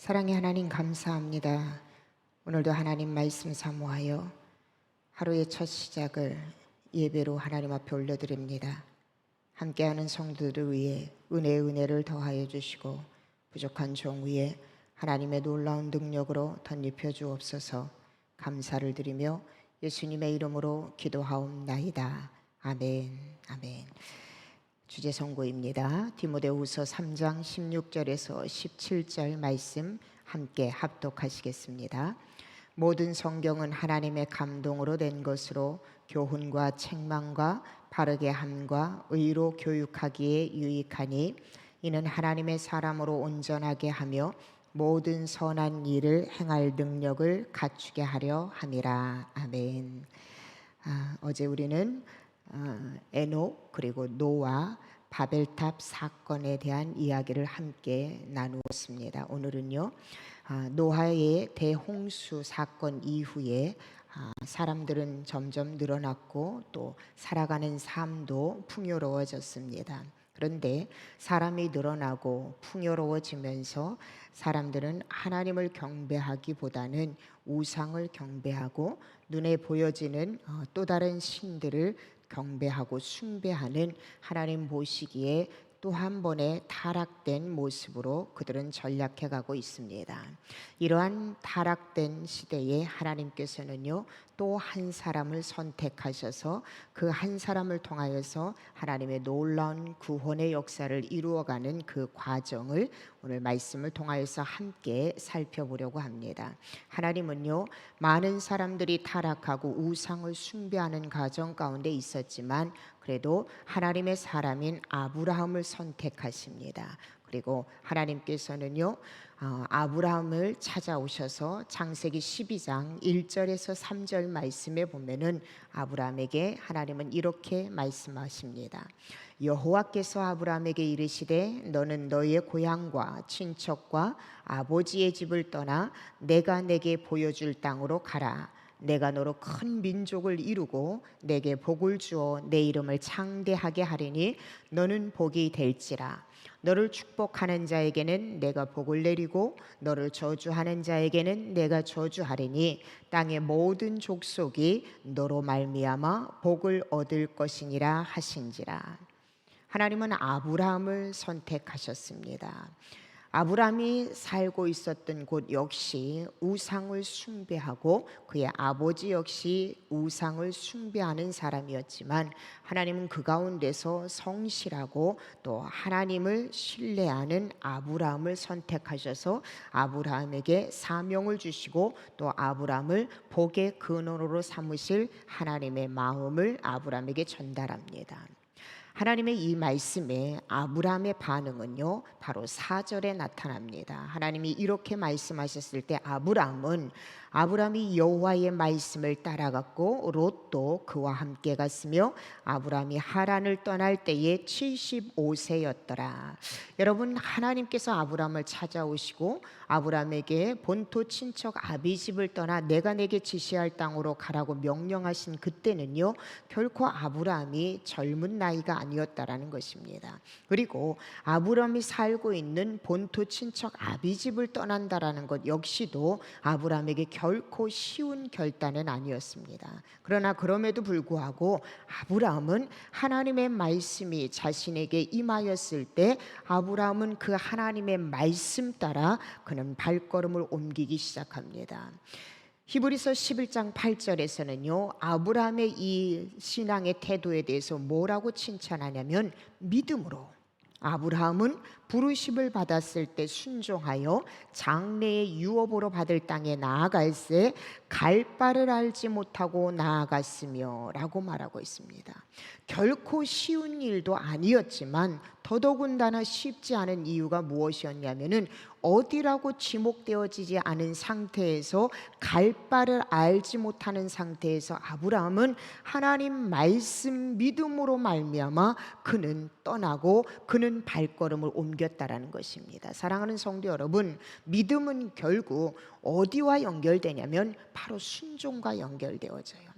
사랑의 하나님 감사합니다. 오늘도 하나님 말씀 사모하여 하루의 첫 시작을 예배로 하나님 앞에 올려드립니다. 함께하는 성도들을 위해 은혜를 더하여 주시고 부족한 종 위에 하나님의 놀라운 능력으로 덧입혀 주옵소서. 감사를 드리며 예수님의 이름으로 기도하옵나이다. 아멘. 아멘. 주제 선고입니다. 디모데후서 3장 16절에서 17절 말씀 함께 합독하시겠습니다. 모든 성경은 하나님의 감동으로 된 것으로 교훈과 책망과 바르게 함과 의로 교육하기에 유익하니 이는 하나님의 사람으로 온전하게 하며 모든 선한 일을 행할 능력을 갖추게 하려 함이라. 아멘. 어제 우리는 에녹 그리고 노아 바벨탑 사건에 대한 이야기를 함께 나누었습니다. 오늘은요 노아의 대홍수 사건 이후에 사람들은 점점 늘어났고 또 살아가는 삶도 풍요로워졌습니다. 그런데 사람이 늘어나고 풍요로워지면서 사람들은 하나님을 경배하기보다는 우상을 경배하고 눈에 보여지는 또 다른 신들을 경배하고 숭배하는 하나님 보시기에 또 한 번의 타락된 모습으로 그들은 전락해 가고 있습니다. 이러한 타락된 시대에 하나님께서는요 또 한 사람을 선택하셔서 그 한 사람을 통하여서 하나님의 놀라운 구원의 역사를 이루어가는 그 과정을 오늘 말씀을 통하여서 함께 살펴보려고 합니다. 하나님은요 많은 사람들이 타락하고 우상을 숭배하는 가정 가운데 있었지만 그래도 하나님의 사람인 아브라함을 선택하십니다. 그리고 하나님께서는요 아브라함을 찾아오셔서 창세기 12장 1절에서 3절 말씀에 보면은 아브라함에게 하나님은 이렇게 말씀하십니다. 여호와께서 아브라함에게 이르시되 너는 너의 고향과 친척과 아버지의 집을 떠나 내가 내게 보여줄 땅으로 가라. 내가 너로 큰 민족을 이루고 내게 복을 주어 내 이름을 창대하게 하리니 너는 복이 될지라. 너를 축복하는 자에게는 내가 복을 내리고 너를 저주하는 자에게는 내가 저주하리니 땅의 모든 족속이 너로 말미암아 복을 얻을 것이니라 하신지라. 하나님은 아브라함을 선택하셨습니다. 아브라함이 살고 있었던 곳 역시 우상을 숭배하고 그의 아버지 역시 우상을 숭배하는 사람이었지만 하나님은 그 가운데서 성실하고 또 하나님을 신뢰하는 아브라함을 선택하셔서 아브라함에게 사명을 주시고 또 아브라함을 복의 근원으로 삼으실 하나님의 마음을 아브라함에게 전달합니다. 하나님의 이 말씀에 아브라함의 반응은요 바로 4절에 나타납니다. 하나님이 이렇게 말씀하셨을 때 아브라함이 여호와의 말씀을 따라갔고 롯도 그와 함께 갔으며 아브라함이 하란을 떠날 때에 75세였더라. 여러분, 하나님께서 아브라함을 찾아오시고 아브라함에게 본토 친척 아비집을 떠나 내가 내게 지시할 땅으로 가라고 명령하신 그때는요 결코 아브라함이 젊은 나이가 아니었다라는 것입니다. 그리고 아브라함이 살고 있는 본토 친척 아비집을 떠난다라는 것 역시도 아브라함에게 결코 쉬운 결단은 아니었습니다. 그러나 그럼에도 불구하고 아브라함은 하나님의 말씀이 자신에게 임하였을 때 아브라함은 그 하나님의 말씀 따라 그는 발걸음을 옮기기 시작합니다. 히브리서 11장 8절에서는요 아브라함의 이 신앙의 태도에 대해서 뭐라고 칭찬하냐면 믿음으로 아브라함은 부르심을 받았을 때 순종하여 장래의 유업으로 받을 땅에 나아갈새 갈 바를 알지 못하고 나아갔으며 라고 말하고 있습니다. 결코 쉬운 일도 아니었지만 더더군다나 쉽지 않은 이유가 무엇이었냐면은 어디라고 지목되어지지 않은 상태에서 갈 바를 알지 못하는 상태에서 아브라함은 하나님 말씀 믿음으로 말미암아 그는 떠나고 그는 발걸음을 옮겼다라는 것입니다. 사랑하는 성도 여러분, 믿음은 결국 어디와 연결되냐면 바로 순종과 연결되어져요.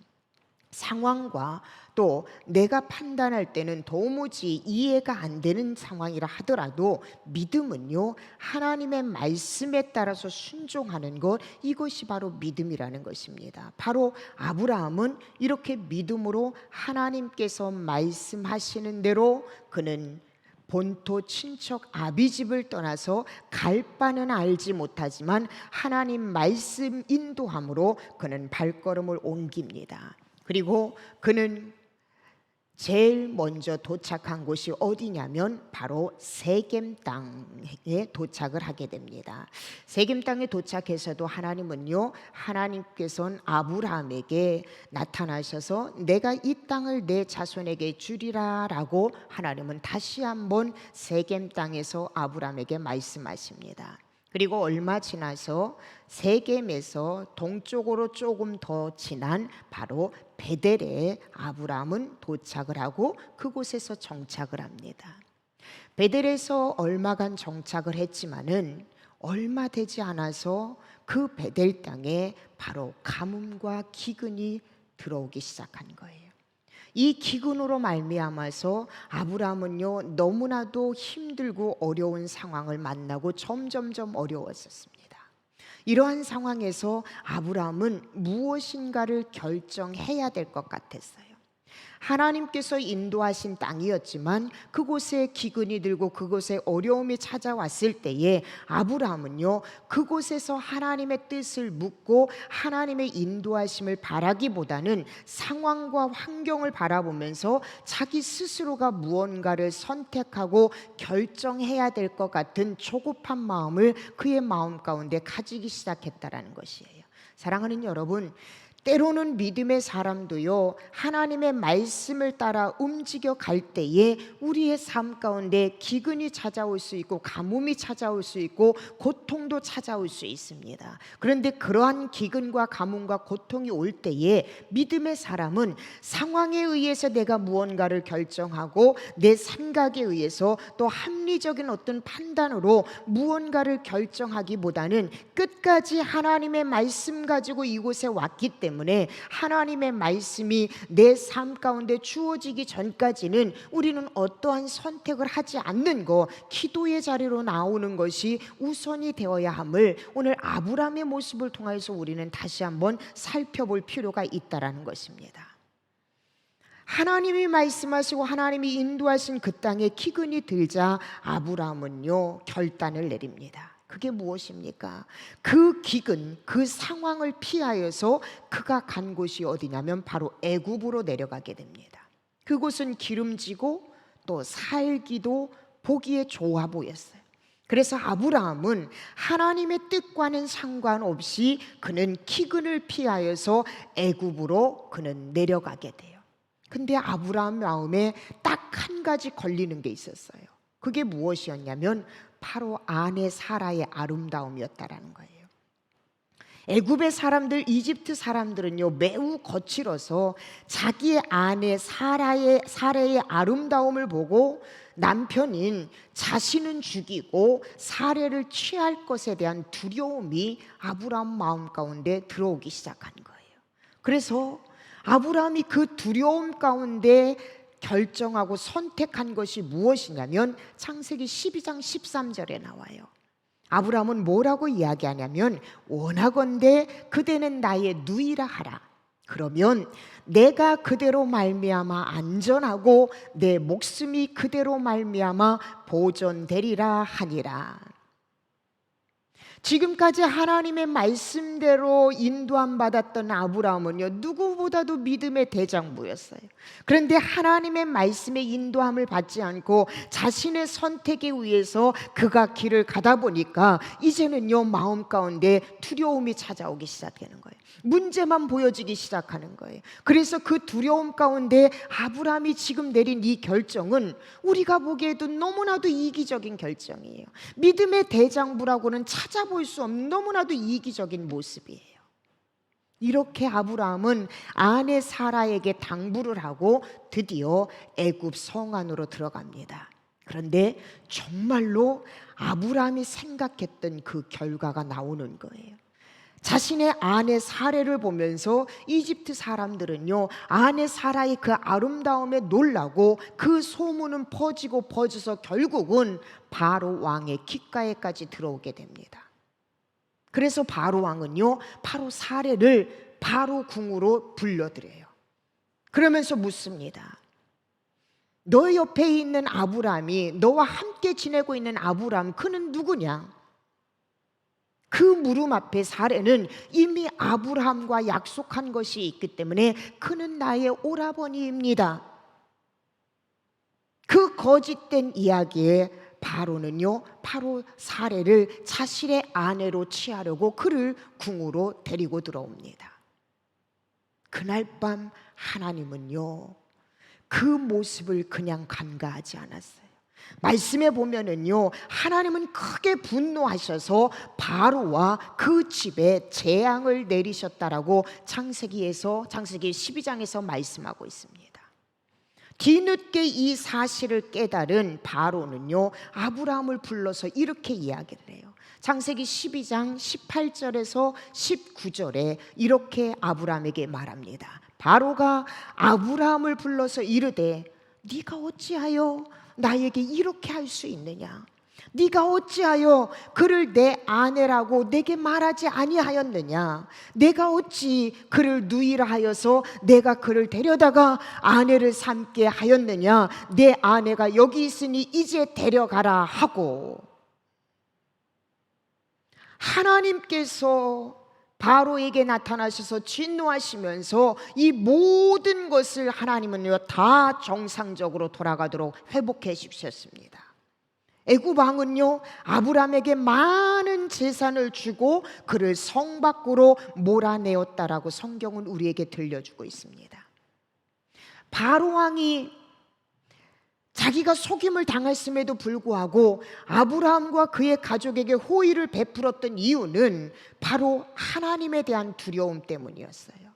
상황과 또 내가 판단할 때는 도무지 이해가 안 되는 상황이라 하더라도 믿음은요, 하나님의 말씀에 따라서 순종하는 것, 이것이 바로 믿음이라는 것입니다. 바로 아브라함은 이렇게 믿음으로 하나님께서 말씀하시는 대로 그는 본토 친척 아비집을 떠나서 갈 바는 알지 못하지만 하나님 말씀 인도함으로 그는 발걸음을 옮깁니다. 그리고 그는 제일 먼저 도착한 곳이 어디냐면 바로 세겜 땅에 도착을 하게 됩니다. 세겜 땅에 도착해서도 하나님께서는 아브라함에게 나타나셔서 내가 이 땅을 내 자손에게 주리라 라고 하나님은 다시 한번 세겜 땅에서 아브라함에게 말씀하십니다. 그리고 얼마 지나서 세겜에서 동쪽으로 조금 더 지난 바로 베델에 아브라함은 도착을 하고 그곳에서 정착을 합니다. 베델에서 얼마간 정착을 했지만은 얼마 되지 않아서 그 베델 땅에 바로 가뭄과 기근이 들어오기 시작한 거예요. 이 기근으로 말미암아서 아브라함은요, 너무나도 힘들고 어려운 상황을 만나고 점점점 어려웠었습니다. 이러한 상황에서 아브라함은 무엇인가를 결정해야 될 것 같았어요. 하나님께서 인도하신 땅이었지만 그곳에 기근이 들고 그곳에 어려움이 찾아왔을 때에 아브라함은요, 그곳에서 하나님의 뜻을 묻고 하나님의 인도하심을 바라기보다는 상황과 환경을 바라보면서 자기 스스로가 무언가를 선택하고 결정해야 될 것 같은 조급한 마음을 그의 마음 가운데 가지기 시작했다라는 것이에요. 사랑하는 여러분, 때로는 믿음의 사람도요, 하나님의 말씀을 따라 움직여 갈 때에 우리의 삶 가운데 기근이 찾아올 수 있고 가뭄이 찾아올 수 있고 고통도 찾아올 수 있습니다. 그런데 그러한 기근과 가뭄과 고통이 올 때에 믿음의 사람은 상황에 의해서 내가 무언가를 결정하고 내 생각에 의해서 또 합리적인 어떤 판단으로 무언가를 결정하기보다는 끝까지 하나님의 말씀 가지고 이곳에 왔기 때문에 하나님의 말씀이 내 삶 가운데 주어지기 전까지는 우리는 어떠한 선택을 하지 않는 것, 기도의 자리로 나오는 것이 우선이 되어야 함을 오늘 아브라함의 모습을 통해서 우리는 다시 한번 살펴볼 필요가 있다라는 것입니다. 하나님이 말씀하시고 하나님이 인도하신 그 땅에 기근이 들자 아브라함은요, 결단을 내립니다. 그게 무엇입니까? 그 기근, 그 상황을 피하여서 그가 간 곳이 어디냐면 바로 애굽으로 내려가게 됩니다. 그곳은 기름지고 또 살기도 보기에 좋아 보였어요. 그래서 아브라함은 하나님의 뜻과는 상관없이 그는 기근을 피하여서 애굽으로 그는 내려가게 돼요. 근데 아브라함 마음에 딱 한 가지 걸리는 게 있었어요. 그게 무엇이었냐면 바로 아내 사라의 아름다움이었다라는 거예요. 애굽의 사람들, 이집트 사람들은요, 매우 거칠어서 자기의 아내 사라의 아름다움을 보고 남편인 자신은 죽이고 사례를 취할 것에 대한 두려움이 아브라함 마음 가운데 들어오기 시작한 거예요. 그래서 아브라함이 그 두려움 가운데 결정하고 선택한 것이 무엇이냐면 창세기 12장 13절에 나와요. 아브라함은 뭐라고 이야기하냐면 원하건대 그대는 나의 누이라 하라. 그러면 내가 그대로 말미암아 안전하고 내 목숨이 그대로 말미암아 보존되리라 하니라. 지금까지 하나님의 말씀대로 인도함 받았던 아브라함은요, 누구보다도 믿음의 대장부였어요. 그런데 하나님의 말씀에 인도함을 받지 않고 자신의 선택에 의해서 그가 길을 가다 보니까 이제는요, 마음 가운데 두려움이 찾아오기 시작하는 거예요. 문제만 보여지기 시작하는 거예요. 그래서 그 두려움 가운데 아브라함이 지금 내린 이 결정은 우리가 보기에도 너무나도 이기적인 결정이에요. 믿음의 대장부라고는 찾아볼 수 없는 너무나도 이기적인 모습이에요. 이렇게 아브라함은 아내 사라에게 당부를 하고 드디어 애굽 성 안으로 들어갑니다. 그런데 정말로 아브라함이 생각했던 그 결과가 나오는 거예요. 자신의 아내 사례를 보면서 이집트 사람들은요, 아내 사라의 그 아름다움에 놀라고 그 소문은 퍼지고 퍼져서 결국은 바로 왕의 귓가에까지 들어오게 됩니다. 그래서 바로 왕은요, 바로 사례를 바로 궁으로 불러들여요. 그러면서 묻습니다. 너 옆에 있는 아브람이, 너와 함께 지내고 있는 아브람, 그는 누구냐? 그 물음 앞에 사례는 이미 아브라함과 약속한 것이 있기 때문에 그는 나의 오라버니입니다. 그 거짓된 이야기에 바로는요, 바로 사례를 자신의 아내로 취하려고 그를 궁으로 데리고 들어옵니다. 그날 밤 하나님은요, 그 모습을 그냥 간과하지 않았어요. 말씀에 보면은요, 하나님은 크게 분노하셔서 바로와 그 집에 재앙을 내리셨다라고 창세기 12장에서 말씀하고 있습니다. 뒤늦게 이 사실을 깨달은 바로는요, 아브라함을 불러서 이렇게 이야기를 해요. 창세기 12장 18절에서 19절에 이렇게 아브라함에게 말합니다. 바로가 아브라함을 불러서 이르되 네가 어찌하여 나에게 이렇게 할 수 있느냐? 네가 어찌하여 그를 내 아내라고 내게 말하지 아니하였느냐? 내가 어찌 그를 누이라 하여서 내가 그를 데려다가 아내를 삼게 하였느냐? 내 아내가 여기 있으니 이제 데려가라 하고, 하나님께서 바로에게 나타나셔서 진노하시면서 이 모든 것을 하나님은요, 다 정상적으로 돌아가도록 회복해 주셨습니다. 애굽 왕은요, 아브람에게 많은 재산을 주고 그를 성 밖으로 몰아내었다라고 성경은 우리에게 들려주고 있습니다. 바로 왕이 자기가 속임을 당했음에도 불구하고 아브라함과 그의 가족에게 호의를 베풀었던 이유는 바로 하나님에 대한 두려움 때문이었어요.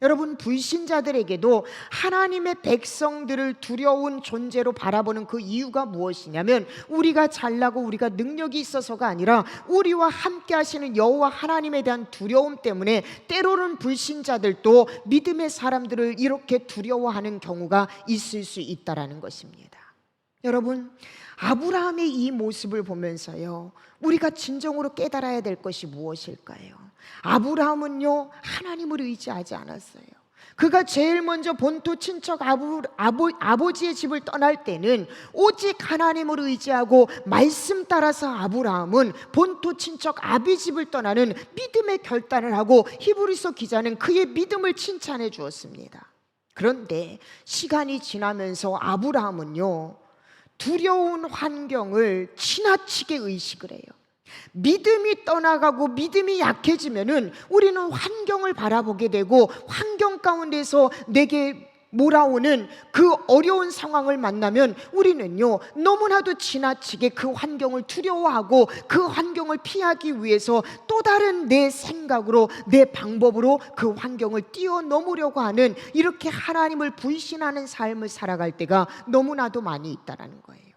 여러분, 불신자들에게도 하나님의 백성들을 두려운 존재로 바라보는 그 이유가 무엇이냐면, 우리가 잘나고 우리가 능력이 있어서가 아니라 우리와 함께 하시는 여호와 하나님에 대한 두려움 때문에 때로는 불신자들도 믿음의 사람들을 이렇게 두려워하는 경우가 있을 수 있다는 것입니다. 여러분, 아브라함의 이 모습을 보면서요, 우리가 진정으로 깨달아야 될 것이 무엇일까요? 아브라함은요, 하나님을 의지하지 않았어요. 그가 제일 먼저 본토 친척 아버지의 집을 떠날 때는 오직 하나님을 의지하고 말씀 따라서 아브라함은 본토 친척 아비 집을 떠나는 믿음의 결단을 하고 히브리서 기자는 그의 믿음을 칭찬해 주었습니다. 그런데 시간이 지나면서 아브라함은요, 두려운 환경을 지나치게 의식을 해요. 믿음이 떠나가고 믿음이 약해지면은 우리는 환경을 바라보게 되고, 환경 가운데서 내게 몰아오는 그 어려운 상황을 만나면 우리는요, 너무나도 지나치게 그 환경을 두려워하고 그 환경을 피하기 위해서 또 다른 내 생각으로, 내 방법으로 그 환경을 뛰어넘으려고 하는, 이렇게 하나님을 불신하는 삶을 살아갈 때가 너무나도 많이 있다는 거예요.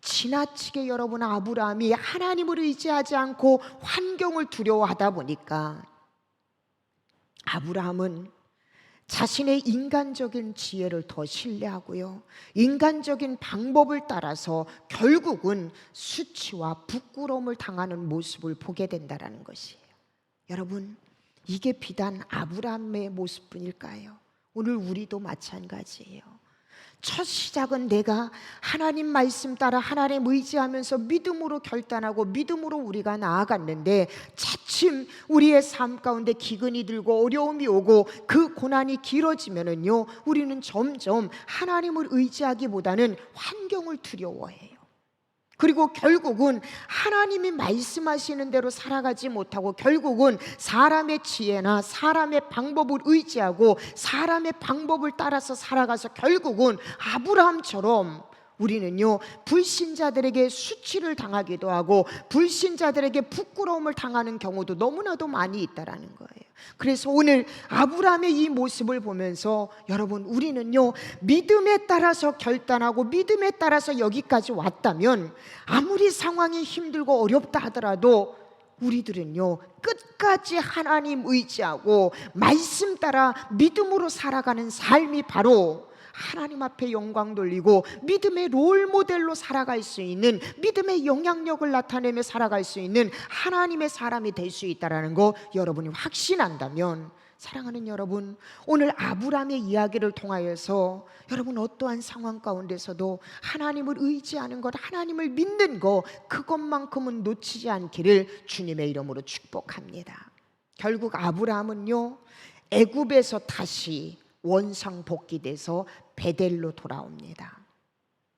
지나치게 여러분, 아브라함이 하나님을 의지하지 않고 환경을 두려워하다 보니까 아브라함은 자신의 인간적인 지혜를 더 신뢰하고요, 인간적인 방법을 따라서 결국은 수치와 부끄러움을 당하는 모습을 보게 된다는 것이에요. 여러분, 이게 비단 아브라함의 모습뿐일까요? 오늘 우리도 마찬가지예요. 첫 시작은 내가 하나님 말씀 따라 하나님 의지하면서 믿음으로 결단하고 믿음으로 우리가 나아갔는데, 차츰 우리의 삶 가운데 기근이 들고 어려움이 오고 그 고난이 길어지면은요, 우리는 점점 하나님을 의지하기보다는 환경을 두려워해요. 그리고 결국은 하나님이 말씀하시는 대로 살아가지 못하고 결국은 사람의 지혜나 사람의 방법을 의지하고 사람의 방법을 따라서 살아가서 결국은 아브라함처럼 우리는요, 불신자들에게 수치를 당하기도 하고 불신자들에게 부끄러움을 당하는 경우도 너무나도 많이 있다라는 거예요. 그래서 오늘 아브라함의 이 모습을 보면서 여러분, 우리는요, 믿음에 따라서 결단하고 믿음에 따라서 여기까지 왔다면 아무리 상황이 힘들고 어렵다 하더라도 우리들은요 끝까지 하나님 의지하고 말씀 따라 믿음으로 살아가는 삶이 바로 하나님 앞에 영광 돌리고 믿음의 롤모델로 살아갈 수 있는, 믿음의 영향력을 나타내며 살아갈 수 있는 하나님의 사람이 될 수 있다는 거 여러분이 확신한다면, 사랑하는 여러분, 오늘 아브라함의 이야기를 통하여서 여러분 어떠한 상황 가운데서도 하나님을 의지하는 것, 하나님을 믿는 것, 그것만큼은 놓치지 않기를 주님의 이름으로 축복합니다. 결국 아브라함은요 애굽에서 다시 원상복귀돼서 베델로 돌아옵니다.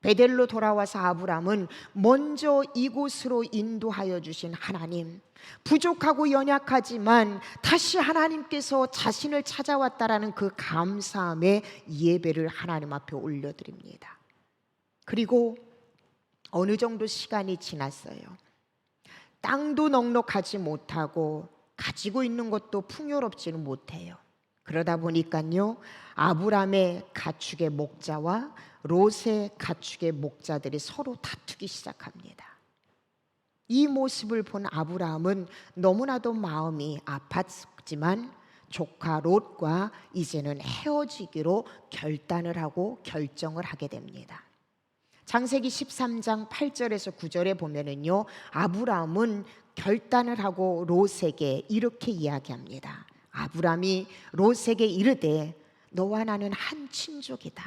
베델로 돌아와서 아브라함은 먼저 이곳으로 인도하여 주신 하나님, 부족하고 연약하지만 다시 하나님께서 자신을 찾아왔다라는 그 감사함의 예배를 하나님 앞에 올려드립니다. 그리고 어느 정도 시간이 지났어요. 땅도 넉넉하지 못하고 가지고 있는 것도 풍요롭지는 못해요. 그러다 보니까요 아브라함의 가축의 목자와 롯의 가축의 목자들이 서로 다투기 시작합니다. 이 모습을 본 아브라함은 너무나도 마음이 아팠지만 조카 롯과 이제는 헤어지기로 결단을 하고 결정을 하게 됩니다. 창세기 13장 8절에서 9절에 보면은요 아브라함은 결단을 하고 롯에게 이렇게 이야기합니다. 아브라함이 롯에게 이르되 너와 나는 한 친족이다.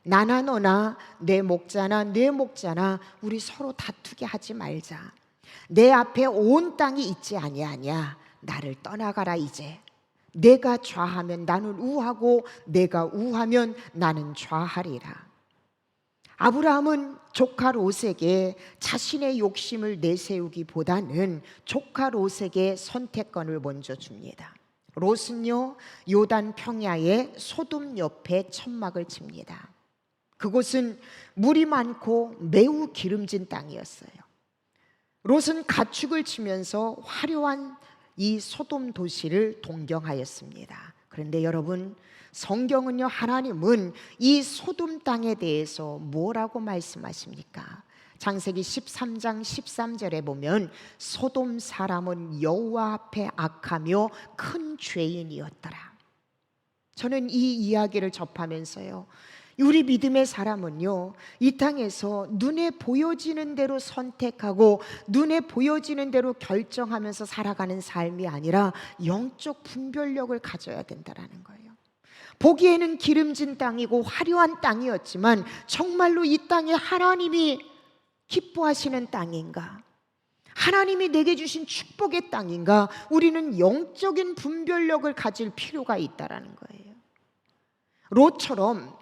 나나 너나 내 목자나 내 목자나 우리 서로 다투게 하지 말자. 내 앞에 온 땅이 있지 아니하냐. 나를 떠나가라. 이제 내가 좌하면 나는 우하고 내가 우하면 나는 좌하리라. 아브라함은 조카 롯에게 자신의 욕심을 내세우기보다는 조카 롯에게 선택권을 먼저 줍니다. 롯은요 요단 평야의 소돔 옆에 천막을 칩니다. 그곳은 물이 많고 매우 기름진 땅이었어요. 롯은 가축을 치면서 화려한 이 소돔 도시를 동경하였습니다. 그런데 여러분, 성경은요 하나님은 이 소돔 땅에 대해서 뭐라고 말씀하십니까? 창세기 13장 13절에 보면 소돔 사람은 여호와 앞에 악하며 큰 죄인이었더라. 저는 이 이야기를 접하면서요 우리 믿음의 사람은요 이 땅에서 눈에 보여지는 대로 선택하고 눈에 보여지는 대로 결정하면서 살아가는 삶이 아니라 영적 분별력을 가져야 된다는 거예요. 보기에는 기름진 땅이고 화려한 땅이었지만 정말로 이 땅에 하나님이 기뻐하시는 땅인가? 하나님이 내게 주신 축복의 땅인가? 우리는 영적인 분별력을 가질 필요가 있다는 거예요. 롯처럼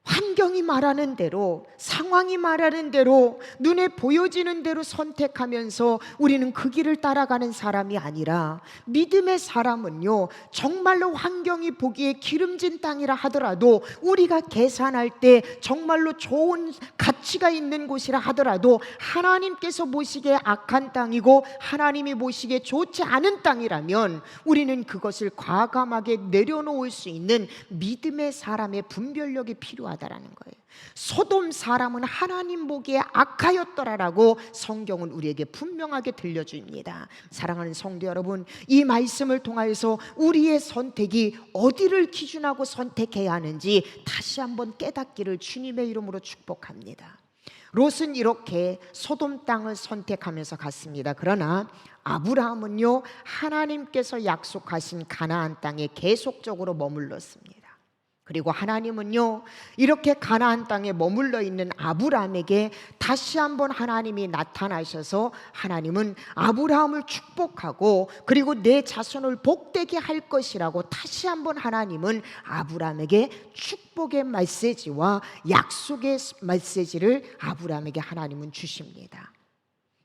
환경이 말하는 대로, 상황이 말하는 대로, 눈에 보여지는 대로 선택하면서 우리는 그 길을 따라가는 사람이 아니라, 믿음의 사람은요 정말로 환경이 보기에 기름진 땅이라 하더라도, 우리가 계산할 때 정말로 좋은 가치가 있는 곳이라 하더라도 하나님께서 보시기에 악한 땅이고 하나님이 보시기에 좋지 않은 땅이라면 우리는 그것을 과감하게 내려놓을 수 있는 믿음의 사람의 분별력이 필요하다는 거예요. 소돔 사람은 하나님 보기에 악하였더라라고 성경은 우리에게 분명하게 들려줍니다. 사랑하는 성도 여러분, 이 말씀을 통하여서 우리의 선택이 어디를 기준하고 선택해야 하는지 다시 한번 깨닫기를 주님의 이름으로 축복합니다. 롯은 이렇게 소돔 땅을 선택하면서 갔습니다. 그러나 아브라함은요 하나님께서 약속하신 가나안 땅에 계속적으로 머물렀습니다. 그리고 하나님은요 이렇게 가나안 땅에 머물러 있는 아브라함에게 다시 한번 하나님이 나타나셔서 하나님은 아브라함을 축복하고 그리고 내 자손을 복되게 할 것이라고 다시 한번 하나님은 아브라함에게 축복의 메시지와 약속의 메시지를 아브라함에게 하나님은 주십니다.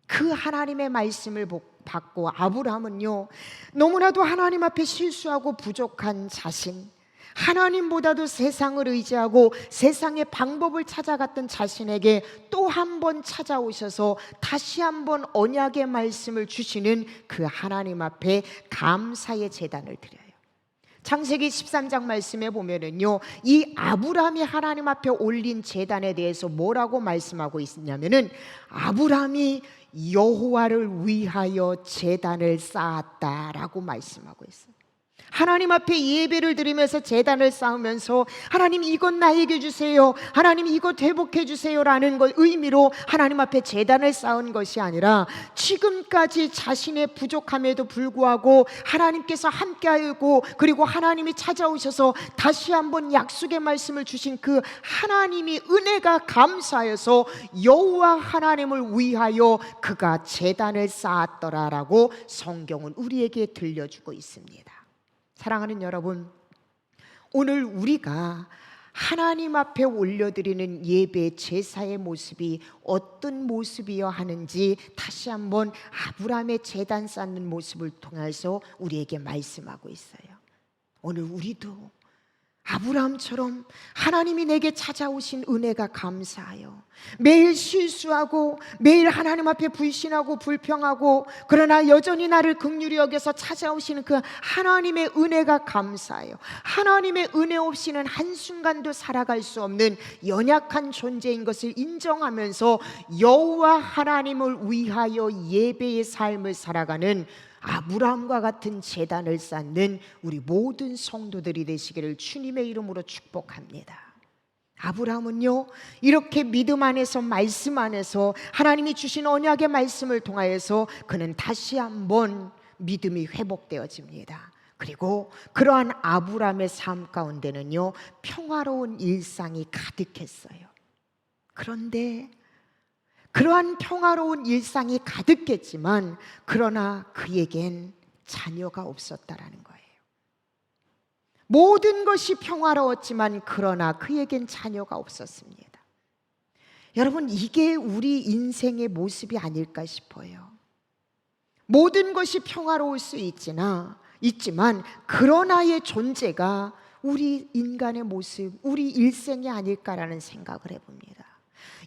그 하나님의 말씀을 받고 아브라함은요 너무나도 하나님 앞에 실수하고 부족한 자신, 하나님보다도 세상을 의지하고 세상의 방법을 찾아갔던 자신에게 또 한 번 찾아오셔서 다시 한번 언약의 말씀을 주시는 그 하나님 앞에 감사의 제단을 드려요. 창세기 13장 말씀에 보면은요, 이 아브라함이 하나님 앞에 올린 제단에 대해서 뭐라고 말씀하고 있냐면은 아브라함이 여호와를 위하여 제단을 쌓았다라고 말씀하고 있어요. 하나님 앞에 예배를 드리면서 제단을 쌓으면서 하나님 이것 나에게 주세요, 하나님 이것 회복해 주세요라는 걸 의미로 하나님 앞에 제단을 쌓은 것이 아니라 지금까지 자신의 부족함에도 불구하고 하나님께서 함께하고 그리고 하나님이 찾아오셔서 다시 한번 약속의 말씀을 주신 그 하나님이 은혜가 감사해서 여호와 하나님을 위하여 그가 제단을 쌓았더라라고 성경은 우리에게 들려주고 있습니다. 사랑하는 여러분, 오늘 우리가 하나님 앞에 올려드리는 예배 제사의 모습이 어떤 모습이어야 하는지 다시 한번 아브라함의 제단 쌓는 모습을 통해서 우리에게 말씀하고 있어요. 오늘 우리도 아브라함처럼 하나님이 내게 찾아오신 은혜가 감사하여 매일 실수하고 매일 하나님 앞에 불신하고 불평하고 그러나 여전히 나를 긍휼히 여겨서 찾아오시는 그 하나님의 은혜가 감사하여 하나님의 은혜 없이는 한순간도 살아갈 수 없는 연약한 존재인 것을 인정하면서 여호와 하나님을 위하여 예배의 삶을 살아가는 아브라함과 같은 제단을 쌓는 우리 모든 성도들이 되시기를 주님의 이름으로 축복합니다. 아브라함은요, 이렇게 믿음 안에서 말씀 안에서 하나님이 주신 언약의 말씀을 통하여서 그는 다시 한번 믿음이 회복되어집니다. 그리고 그러한 아브라함의 삶 가운데는요, 평화로운 일상이 가득했어요. 그런데 그러한 평화로운 일상이 가득했지만 그러나 그에겐 자녀가 없었다라는 거예요. 모든 것이 평화로웠지만 그러나 그에겐 자녀가 없었습니다. 여러분, 이게 우리 인생의 모습이 아닐까 싶어요. 모든 것이 평화로울 수 있지만 그러나의 존재가 우리 인간의 모습, 우리 일생이 아닐까라는 생각을 해봅니다.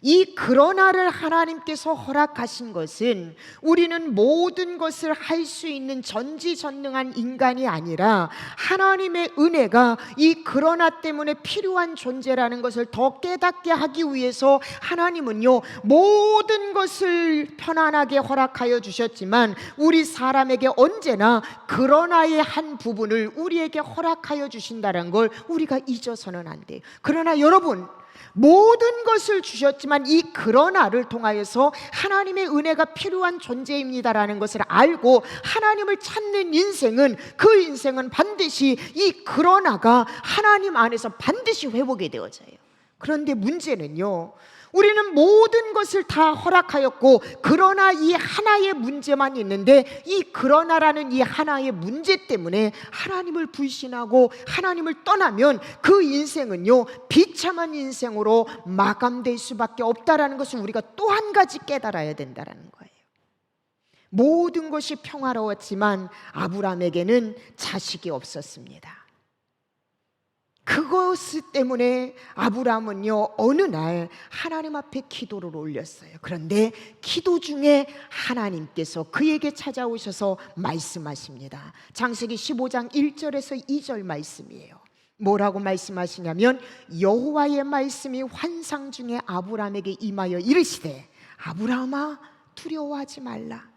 이 그러나를 하나님께서 허락하신 것은 우리는 모든 것을 할 수 있는 전지전능한 인간이 아니라 하나님의 은혜가 이 그러나 때문에 필요한 존재라는 것을 더 깨닫게 하기 위해서 하나님은요, 모든 것을 편안하게 허락하여 주셨지만 우리 사람에게 언제나 그러나의 한 부분을 우리에게 허락하여 주신다는 걸 우리가 잊어서는 안 돼요. 그러나 여러분, 모든 것을 주셨지만 이 그러나를 통하여서 하나님의 은혜가 필요한 존재입니다라는 것을 알고 하나님을 찾는 인생은, 그 인생은 반드시 이 그러나가 하나님 안에서 반드시 회복이 되어져요. 그런데 문제는요, 우리는 모든 것을 다 허락하였고 그러나 이 하나의 문제만 있는데 이 그러나라는 이 하나의 문제 때문에 하나님을 불신하고 하나님을 떠나면 그 인생은요, 비참한 인생으로 마감될 수밖에 없다라는 것을 우리가 또 한 가지 깨달아야 된다는 거예요. 모든 것이 평화로웠지만 아브라함에게는 자식이 없었습니다. 그것 때문에 아브라함은요, 어느 날 하나님 앞에 기도를 올렸어요. 그런데 기도 중에 하나님께서 그에게 찾아오셔서 말씀하십니다. 창세기 15장 1절에서 2절 말씀이에요. 뭐라고 말씀하시냐면 여호와의 말씀이 환상 중에 아브라함에게 임하여 이르시되 아브라함아 두려워하지 말라.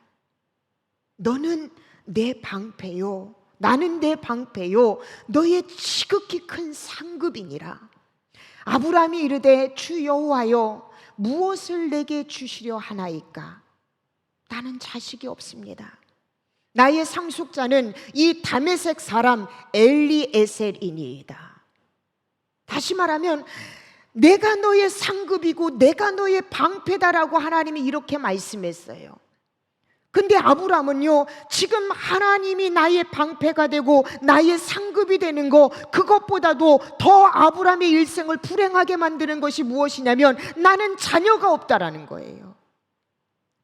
너는 내 방패요, 나는 내 방패요, 너의 지극히 큰 상급이니라. 아브라함이 이르되 주 여호와여 무엇을 내게 주시려 하나이까? 나는 자식이 없습니다. 나의 상속자는 이 다메섹 사람 엘리에셀이니이다. 다시 말하면 내가 너의 상급이고 내가 너의 방패다라고 하나님이 이렇게 말씀했어요. 근데 아브라함은요, 지금 하나님이 나의 방패가 되고 나의 상급이 되는 거, 그것보다도 더 아브라함의 일생을 불행하게 만드는 것이 무엇이냐면 나는 자녀가 없다라는 거예요.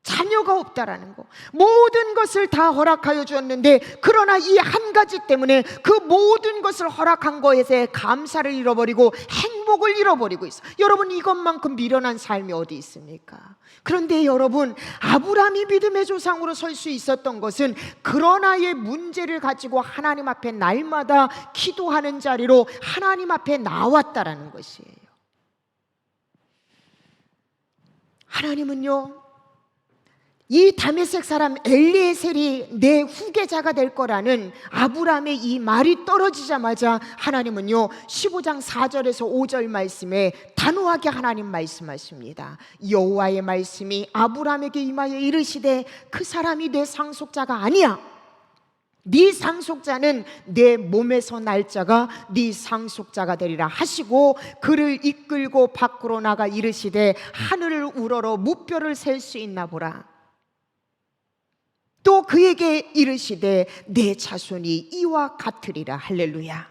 자녀가 없다라는 거, 모든 것을 다 허락하여 주었는데, 그러나 이 한 가지 때문에 그 모든 것을 허락한 것에 감사를 잃어버리고 행복을 잃어버리고 있어. 여러분, 이것만큼 미련한 삶이 어디 있습니까? 그런데 여러분, 아브라함이 믿음의 조상으로 설 수 있었던 것은 그러나의 문제를 가지고 하나님 앞에 날마다 기도하는 자리로 하나님 앞에 나왔다라는 것이에요. 하나님은요, 이 다메섹 사람 엘리에셀이 내 후계자가 될 거라는 아브라함의 이 말이 떨어지자마자 하나님은요 15장 4절에서 5절 말씀에 단호하게 하나님 말씀하십니다. 여호와의 말씀이 아브라함에게 임하여 이르시되 그 사람이 내 상속자가 아니야. 네 상속자는 내 몸에서 날 자가 네 상속자가 되리라 하시고, 그를 이끌고 밖으로 나가 이르시되 하늘을 우러러 무뼈를 셀 수 있나 보라. 또 그에게 이르시되 내 자손이 이와 같으리라. 할렐루야.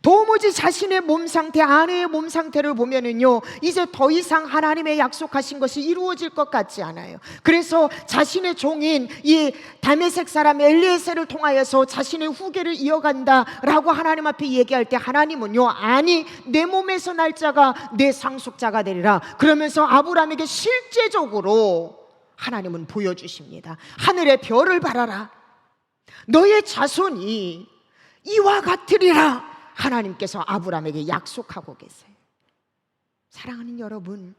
도무지 자신의 몸 상태, 아내의 몸 상태를 보면은요 이제 더 이상 하나님의 약속하신 것이 이루어질 것 같지 않아요. 그래서 자신의 종인 이 다메섹 사람 엘리에셀을 통하여서 자신의 후계를 이어간다라고 하나님 앞에 얘기할 때, 하나님은요 아니, 내 몸에서 날 자가 내 상속자가 되리라. 그러면서 아브라함에게 실제적으로 하나님은 보여주십니다. 하늘의 별을 바라라. 너의 자손이 이와 같으리라. 하나님께서 아브라함에게 약속하고 계세요. 사랑하는 여러분,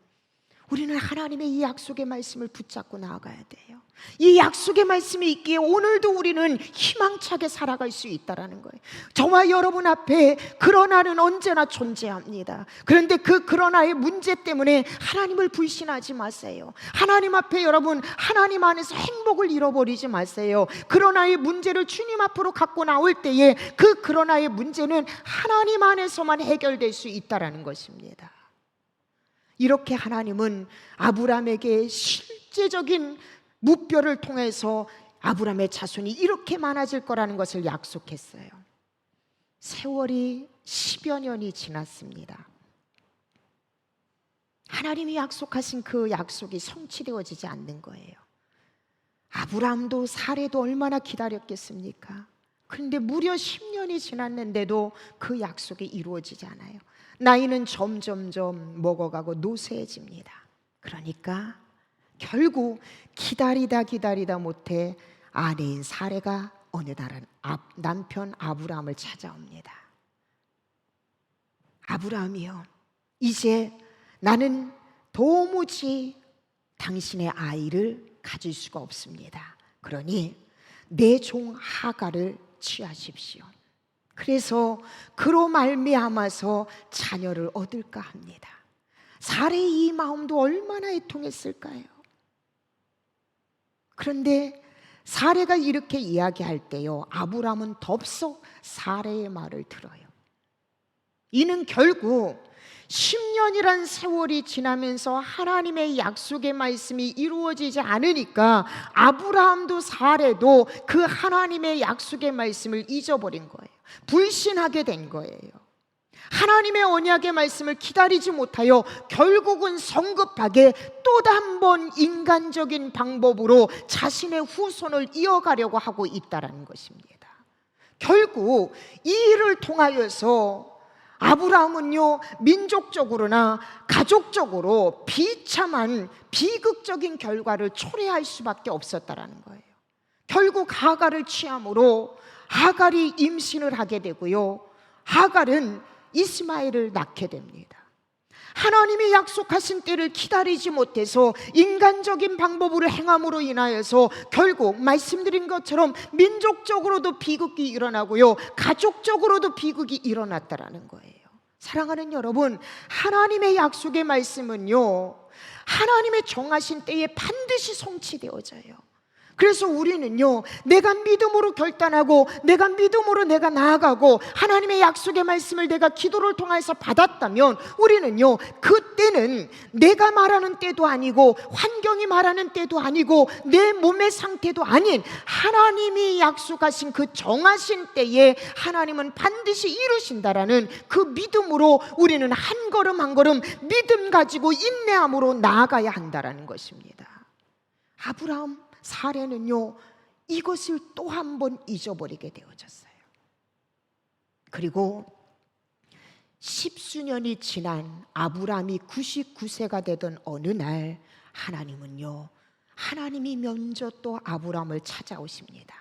우리는 하나님의 이 약속의 말씀을 붙잡고 나아가야 돼요. 이 약속의 말씀이 있기에 오늘도 우리는 희망차게 살아갈 수 있다는 거예요. 저와 여러분 앞에 그러나는 언제나 존재합니다. 그런데 그 그러나의 문제 때문에 하나님을 불신하지 마세요. 하나님 앞에 여러분, 하나님 안에서 행복을 잃어버리지 마세요. 그러나의 문제를 주님 앞으로 갖고 나올 때에 그 그러나의 문제는 하나님 안에서만 해결될 수 있다는 것입니다. 이렇게 하나님은 아브라함에게 실제적인 무뼈를 통해서 아브라함의 자손이 이렇게 많아질 거라는 것을 약속했어요. 세월이 10여 년이 지났습니다. 하나님이 약속하신 그 약속이 성취되어지지 않는 거예요. 아브라함도 사례도 얼마나 기다렸겠습니까? 그런데 무려 10년이 지났는데도 그 약속이 이루어지지 않아요. 나이는 점점점 먹어가고 노쇠해집니다. 그러니까 결국 기다리다 못해 아내인 사레가 어느 날은 남편 아브라함을 찾아옵니다. 아브라함이요, 이제 나는 도무지 당신의 아이를 가질 수가 없습니다. 그러니 내 종 하가를 취하십시오. 그래서 그로 말미암아서 자녀를 얻을까 합니다. 사레의 이 마음도 얼마나 애통했을까요? 그런데 사레가 이렇게 이야기할 때요, 아브라함은 덥석 사레의 말을 들어요. 이는 결국 10년이란 세월이 지나면서 하나님의 약속의 말씀이 이루어지지 않으니까 아브라함도 사레도 그 하나님의 약속의 말씀을 잊어버린 거예요. 불신하게 된 거예요. 하나님의 언약의 말씀을 기다리지 못하여 결국은 성급하게 또 한 번 인간적인 방법으로 자신의 후손을 이어가려고 하고 있다는 것입니다. 결국 이 일을 통하여서 아브라함은요, 민족적으로나 가족적으로 비참한 비극적인 결과를 초래할 수밖에 없었다라는 거예요. 결국 하갈을 취함으로 하갈이 임신을 하게 되고요, 하갈은 이스마엘을 낳게 됩니다. 하나님이 약속하신 때를 기다리지 못해서 인간적인 방법으로 행함으로 인하여서 결국 말씀드린 것처럼 민족적으로도 비극이 일어나고요, 가족적으로도 비극이 일어났다라는 거예요. 사랑하는 여러분, 하나님의 약속의 말씀은요, 하나님의 정하신 때에 반드시 성취되어져요. 그래서 우리는요, 내가 믿음으로 결단하고 내가 믿음으로 내가 나아가고 하나님의 약속의 말씀을 내가 기도를 통해서 받았다면 우리는요, 그때는 내가 말하는 때도 아니고 환경이 말하는 때도 아니고 내 몸의 상태도 아닌 하나님이 약속하신 그 정하신 때에 하나님은 반드시 이루신다라는 그 믿음으로 우리는 한 걸음 한 걸음 믿음 가지고 인내함으로 나아가야 한다라는 것입니다. 아브라함 사례는요, 이것을 또 한 번 잊어버리게 되어졌어요. 그리고 십수년이 지난 아브라함이 99세가 되던 어느 날 하나님은요, 하나님이 먼저 또 아브라함을 찾아오십니다.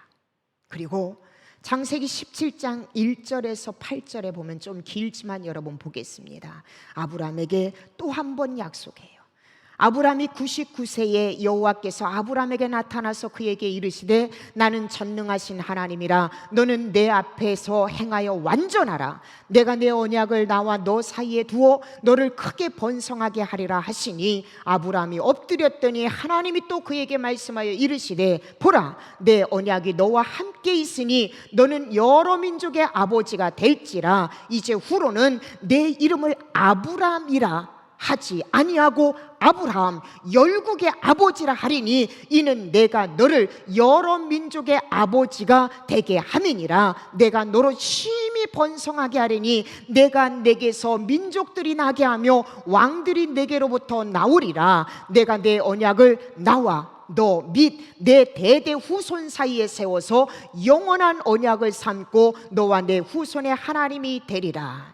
그리고 창세기 17장 1절에서 8절에 보면 좀 길지만 여러분 보겠습니다. 아브라함에게 또 한 번 약속해요. 아브라함이 99세에 여호와께서 아브라함에게 나타나서 그에게 이르시되 나는 전능하신 하나님이라 너는 내 앞에서 행하여 완전하라. 내가 내 언약을 나와 너 사이에 두어 너를 크게 번성하게 하리라 하시니 아브라함이 엎드렸더니 하나님이 또 그에게 말씀하여 이르시되 보라 내 언약이 너와 함께 있으니 너는 여러 민족의 아버지가 될지라. 이제 후로는 내 이름을 아브라함이라 하지 아니하고 아브라함 열국의 아버지라 하리니 이는 내가 너를 여러 민족의 아버지가 되게 함이니라. 내가 너로 심히 번성하게 하리니 내가 내게서 민족들이 나게 하며 왕들이 내게로부터 나오리라. 내가 내 언약을 나와 너 및 내 대대 후손 사이에 세워서 영원한 언약을 삼고 너와 내 후손의 하나님이 되리라.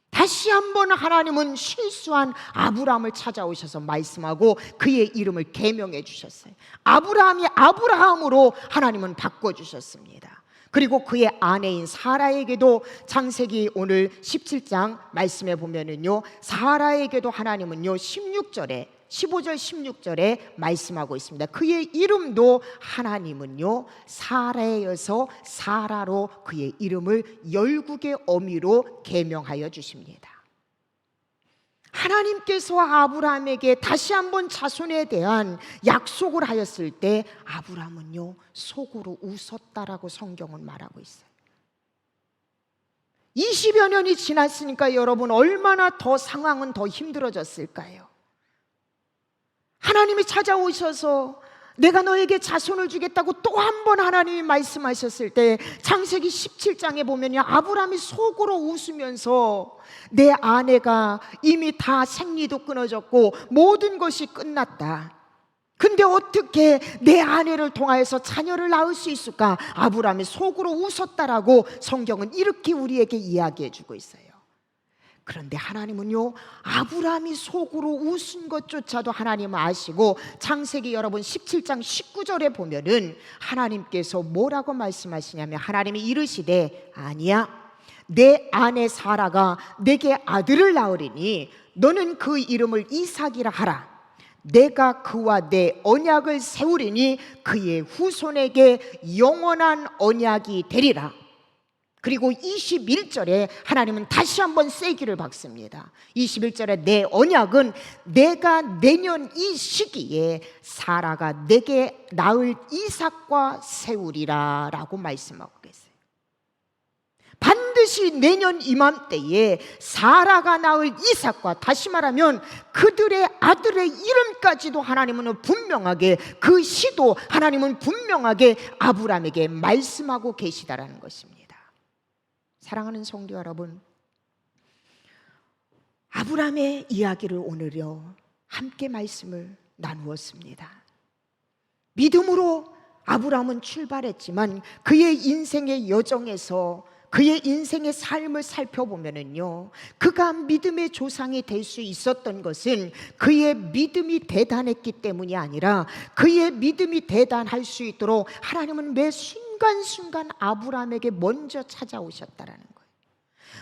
다시 한번 하나님은 실수한 아브라함을 찾아오셔서 말씀하고 그의 이름을 계명해 주셨어요. 아브라함이 아브라함으로 하나님은 바꿔주셨습니다. 그리고 그의 아내인 사라에게도 창세기 오늘 17장 말씀에 보면은요, 사라에게도 하나님은요 16절에 15절 16절에 말씀하고 있습니다. 그의 이름도 하나님은요 사라여서 사라로 그의 이름을 열국의 어미로 계명하여 주십니다. 하나님께서 아브라함에게 다시 한번 자손에 대한 약속을 하였을 때 아브라함은요 속으로 웃었다라고 성경은 말하고 있어요. 20여 년이 지났으니까 여러분 얼마나 더 상황은 더 힘들어졌을까요? 하나님이 찾아오셔서 내가 너에게 자손을 주겠다고 또 한 번 하나님이 말씀하셨을 때 창세기 17장에 보면요 아브라함이 속으로 웃으면서 내 아내가 이미 다 생리도 끊어졌고 모든 것이 끝났다. 근데 어떻게 내 아내를 통하여서 자녀를 낳을 수 있을까? 아브라함이 속으로 웃었다라고 성경은 이렇게 우리에게 이야기해 주고 있어요. 그런데 하나님은요 아브라함이 속으로 웃은 것조차도 하나님은 아시고 창세기 여러분 17장 19절에 보면은 하나님께서 뭐라고 말씀하시냐면 하나님이 이르시되 아니야 내 아내 사라가 내게 아들을 낳으리니 너는 그 이름을 이삭이라 하라. 내가 그와 내 언약을 세우리니 그의 후손에게 영원한 언약이 되리라. 그리고 21절에 하나님은 다시 한번 세기를 박습니다. 21절에 내 언약은 내가 내년 이 시기에 사라가 내게 낳을 이삭과 세우리라 라고 말씀하고 계세요. 반드시 내년 이맘때에 사라가 낳을 이삭과, 다시 말하면 그들의 아들의 이름까지도 하나님은 분명하게, 그 시도 하나님은 분명하게 아브라함에게 말씀하고 계시다라는 것입니다. 사랑하는 성도 여러분, 아브라함의 이야기를 오늘요 함께 말씀을 나누었습니다. 믿음으로 아브라함은 출발했지만 그의 인생의 여정에서 그의 인생의 삶을 살펴보면은요, 그가 믿음의 조상이 될 수 있었던 것은 그의 믿음이 대단했기 때문이 아니라 그의 믿음이 대단할 수 있도록 하나님은 매 순간순간 아브라함에게 먼저 찾아오셨다라는 거예요.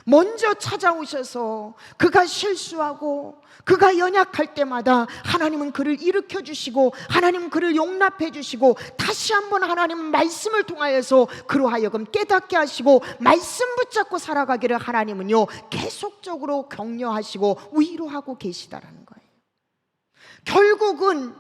먼저 찾아오셔서 그가 실수하고 그가 연약할 때마다 하나님은 그를 일으켜 주시고 하나님은 그를 용납해 주시고 다시 한번 하나님은 말씀을 통하여서 그로 하여금 깨닫게 하시고 말씀 붙잡고 살아가기를 하나님은요 계속적으로 격려하시고 위로하고 계시다라는 거예요. 결국은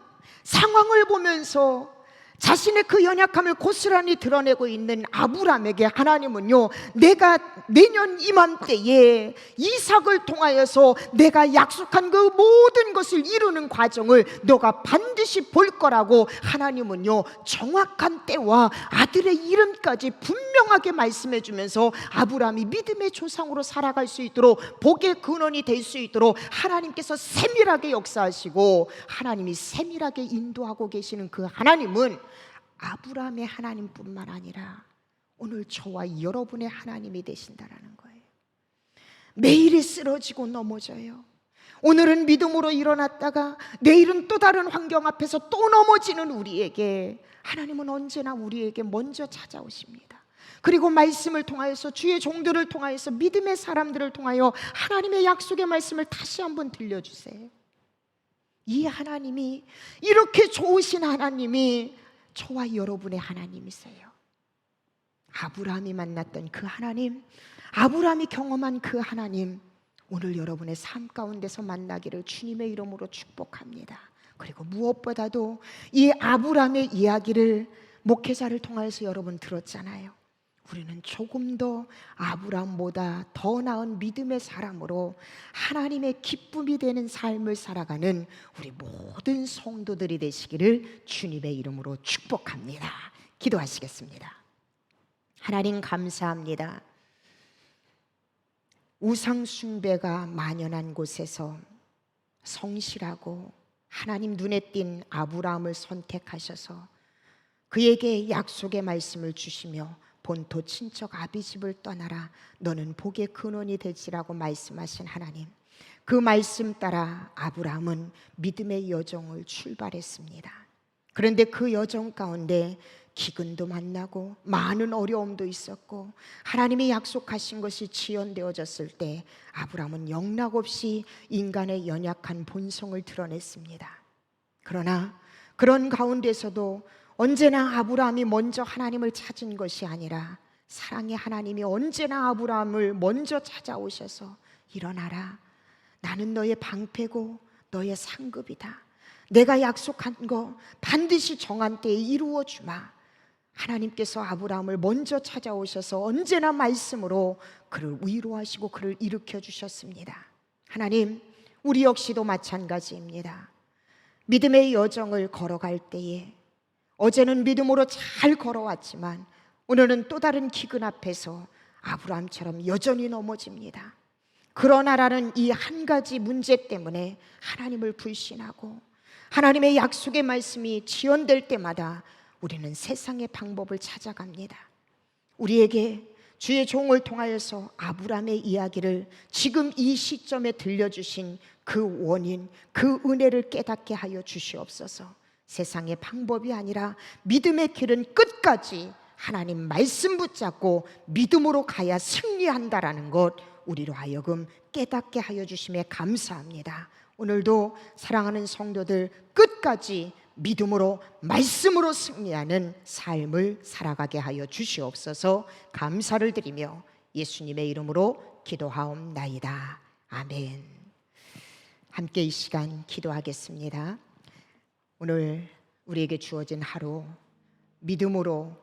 상황을 보면서 자신의 그 연약함을 고스란히 드러내고 있는 아브라함에게 하나님은요, 내가 내년 이맘때에 이삭을 통하여서 내가 약속한 그 모든 것을 이루는 과정을 너가 반드시 볼 거라고 하나님은요, 정확한 때와 아들의 이름까지 분명하게 말씀해 주면서 아브라함이 믿음의 조상으로 살아갈 수 있도록, 복의 근원이 될 수 있도록 하나님께서 세밀하게 역사하시고 하나님이 세밀하게 인도하고 계시는 그 하나님은 아브라함의 하나님뿐만 아니라 오늘 저와 여러분의 하나님이 되신다라는 거예요. 매일이 쓰러지고 넘어져요. 오늘은 믿음으로 일어났다가 내일은 또 다른 환경 앞에서 또 넘어지는 우리에게 하나님은 언제나 우리에게 먼저 찾아오십니다. 그리고 말씀을 통하여서, 주의 종들을 통하여서, 믿음의 사람들을 통하여 하나님의 약속의 말씀을 다시 한번 들려주세요. 이 하나님이, 이렇게 좋으신 하나님이 저와 여러분의 하나님이세요. 아브라함이 만났던 그 하나님, 아브라함이 경험한 그 하나님, 오늘 여러분의 삶 가운데서 만나기를 주님의 이름으로 축복합니다. 그리고 무엇보다도 이 아브라함의 이야기를 목회자를 통해서 여러분 들었잖아요. 우리는 조금 더 아브라함보다 더 나은 믿음의 사람으로 하나님의 기쁨이 되는 삶을 살아가는 우리 모든 성도들이 되시기를 주님의 이름으로 축복합니다. 기도하시겠습니다. 하나님 감사합니다. 우상 숭배가 만연한 곳에서 성실하고 하나님 눈에 띈 아브라함을 선택하셔서 그에게 약속의 말씀을 주시며 본토 친척 아비집을 떠나라, 너는 복의 근원이 되지라고 말씀하신 하나님, 그 말씀 따라 아브라함은 믿음의 여정을 출발했습니다. 그런데 그 여정 가운데 기근도 만나고 많은 어려움도 있었고 하나님이 약속하신 것이 지연되어졌을 때 아브라함은 영락없이 인간의 연약한 본성을 드러냈습니다. 그러나 그런 가운데서도 언제나 아브라함이 먼저 하나님을 찾은 것이 아니라 사랑의 하나님이 언제나 아브라함을 먼저 찾아오셔서 일어나라, 나는 너의 방패고 너의 상급이다, 내가 약속한 거 반드시 정한 때에 이루어 주마. 하나님께서 아브라함을 먼저 찾아오셔서 언제나 말씀으로 그를 위로하시고 그를 일으켜 주셨습니다. 하나님, 우리 역시도 마찬가지입니다. 믿음의 여정을 걸어갈 때에 어제는 믿음으로 잘 걸어왔지만 오늘은 또 다른 기근 앞에서 아브라함처럼 여전히 넘어집니다. 그러나라는 이 한 가지 문제 때문에 하나님을 불신하고 하나님의 약속의 말씀이 지연될 때마다 우리는 세상의 방법을 찾아갑니다. 우리에게 주의 종을 통하여서 아브라함의 이야기를 지금 이 시점에 들려주신 그 원인, 그 은혜를 깨닫게 하여 주시옵소서. 세상의 방법이 아니라 믿음의 길은 끝까지 하나님 말씀 붙잡고 믿음으로 가야 승리한다라는 것 우리로 하여금 깨닫게 하여 주심에 감사합니다. 오늘도 사랑하는 성도들 끝까지 믿음으로 말씀으로 승리하는 삶을 살아가게 하여 주시옵소서. 감사를 드리며 예수님의 이름으로 기도하옵나이다. 아멘. 함께 이 시간 기도하겠습니다. 오늘 우리에게 주어진 하루 믿음으로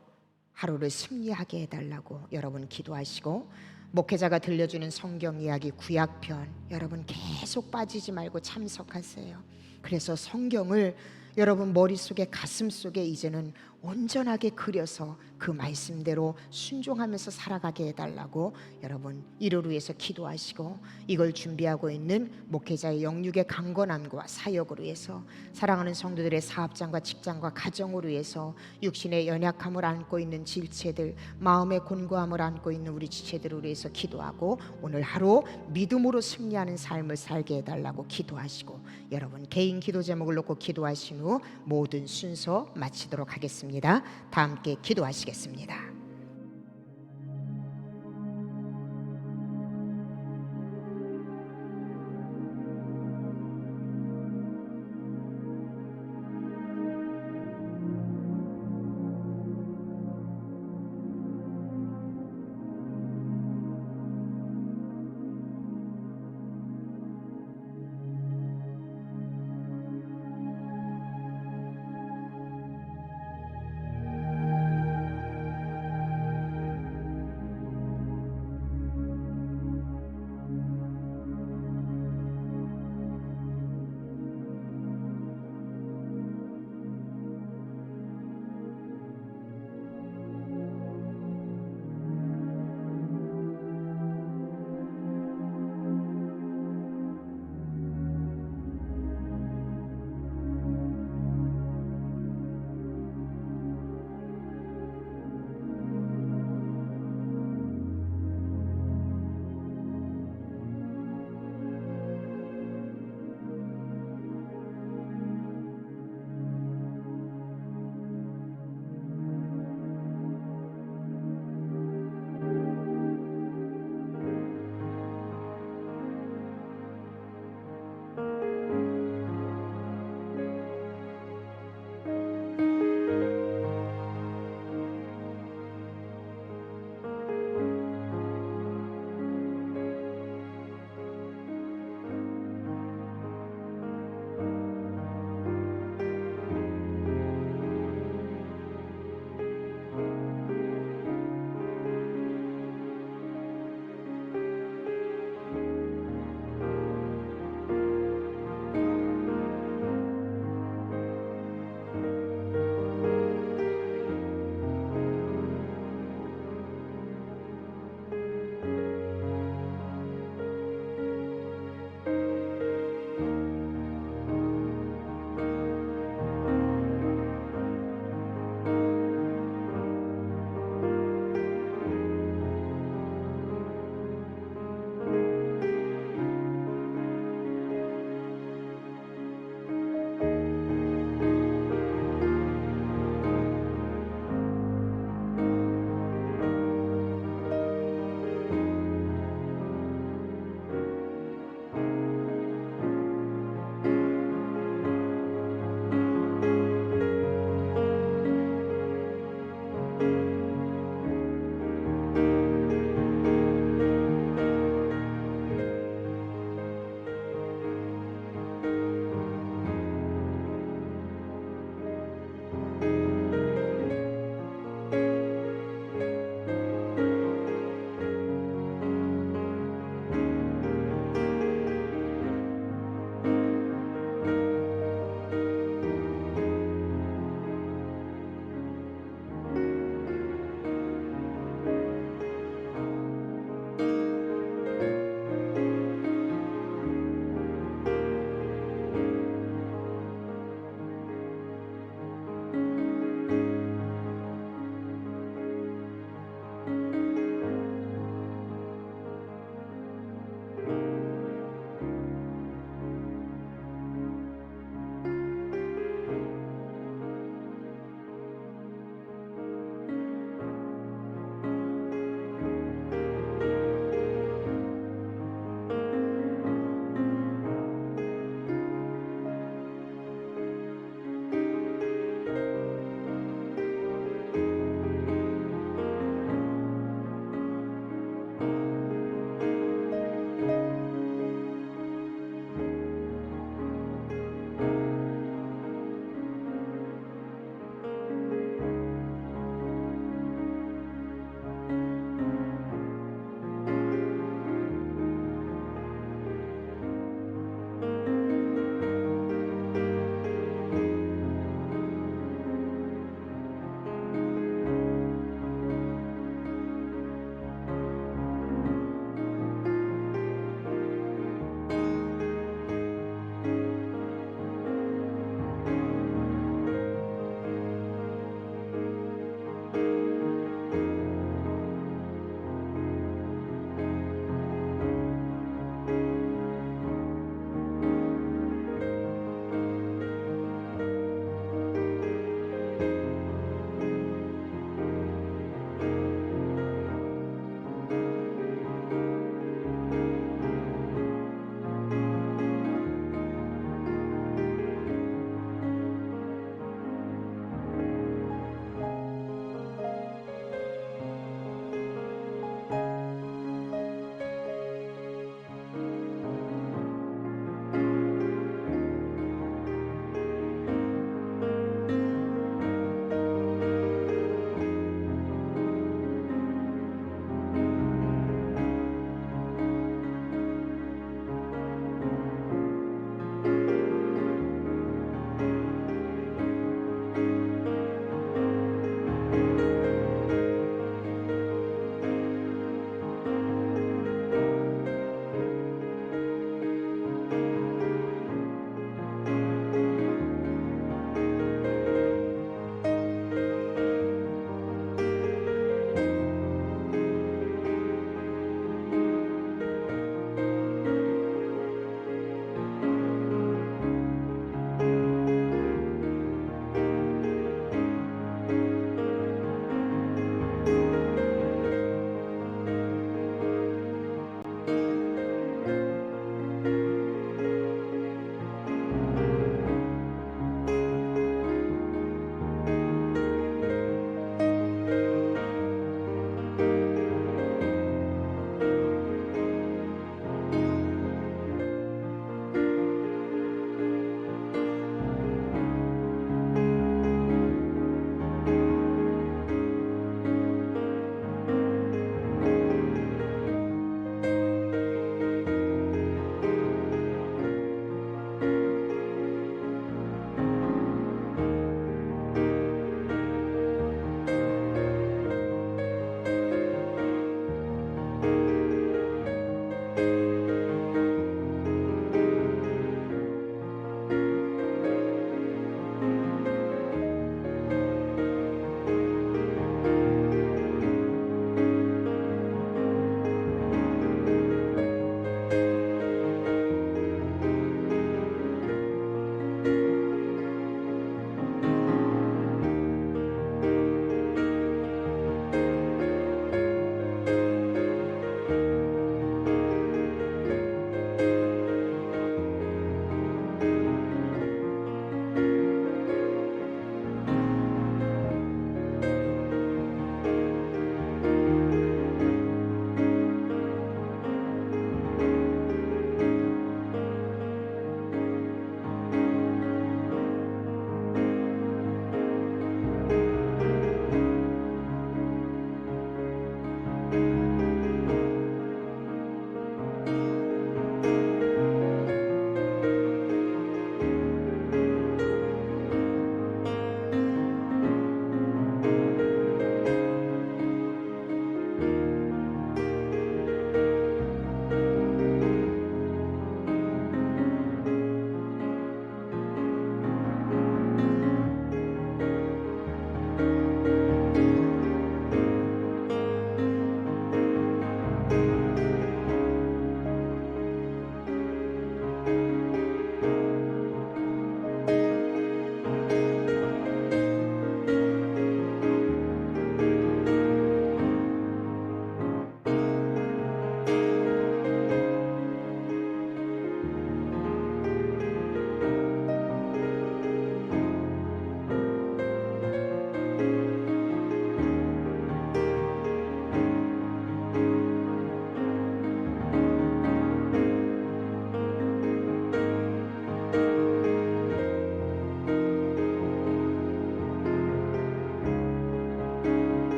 하루를 승리하게 해달라고 여러분 기도하시고, 목회자가 들려주는 성경 이야기 구약편 여러분 계속 빠지지 말고 참석하세요. 그래서 성경을 여러분 머릿속에 가슴속에 이제는 온전하게 그려서 그 말씀대로 순종하면서 살아가게 해달라고 여러분 이를 위해서 기도하시고, 이걸 준비하고 있는 목회자의 영육의 강건함과 사역으로 위해서, 사랑하는 성도들의 사업장과 직장과 가정으로 위해서, 육신의 연약함을 안고 있는 지체들, 마음의 곤고함을 안고 있는 우리 지체들을 위해서 기도하고, 오늘 하루 믿음으로 승리하는 삶을 살게 해달라고 기도하시고, 여러분 개인 기도 제목을 놓고 기도하신 후 모든 순서 마치도록 하겠습니다. 다 함께 기도하시겠습니다.